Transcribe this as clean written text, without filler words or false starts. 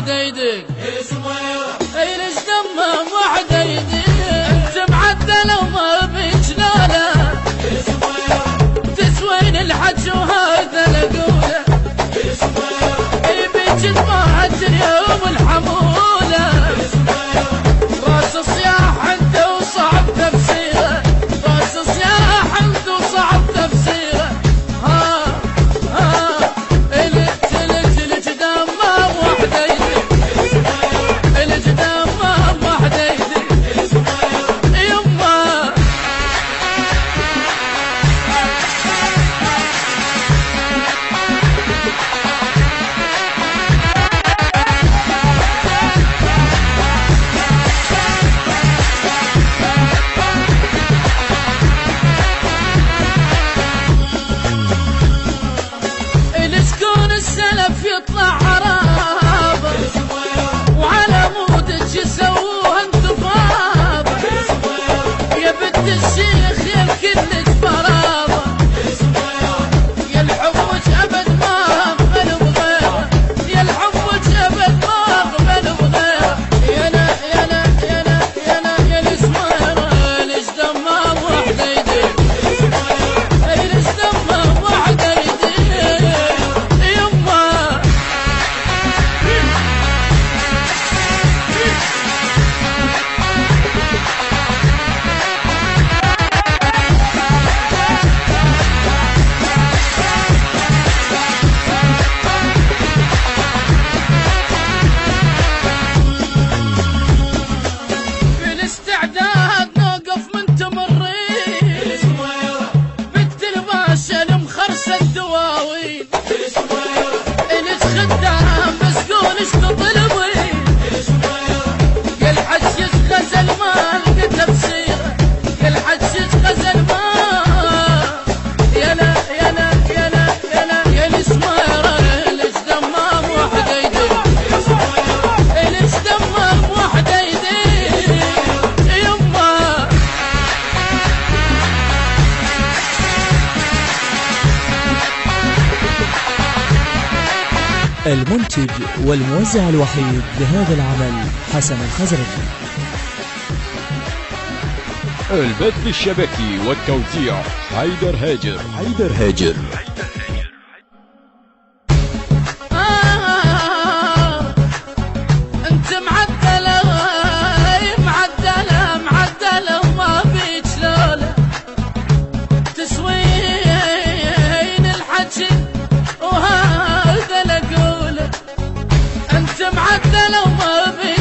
وحديدك اي ليش دمه وحديدك انت معدل وما بجلاله تسوين الحج وهذا لقوله اي بيجد ما اليوم الحموله راس الصياح عنده وصعب تفسيره راس الصياح عنده وصعب تفسيره يطلع عرابة وعلى مودك يسووها انتفاضة يا بنت الشيخ يا الكل برابة يا الحبك ابد ما اقبل بغيره يا الحبك ابد ما اقبل بغيره يا الاسميرة ليش دمه وحديدك ليش دمه وحديدك الدواوين إليش خدام مسكونش تطلبي يا الحج غزل ما لقى تفسيره يا الحج غزل ما يا الاسميرة ليش دمام وحديدك ليش دمام وحديدك يما المنتج والموزع الوحيد لهذا العمل حسن الخزرجي. البث الشبكي والتوزيع حيدر هاجر. انت معدلة وما بيك لوله تسوين الحكي وهذا لقوله انت معدلة وما بيك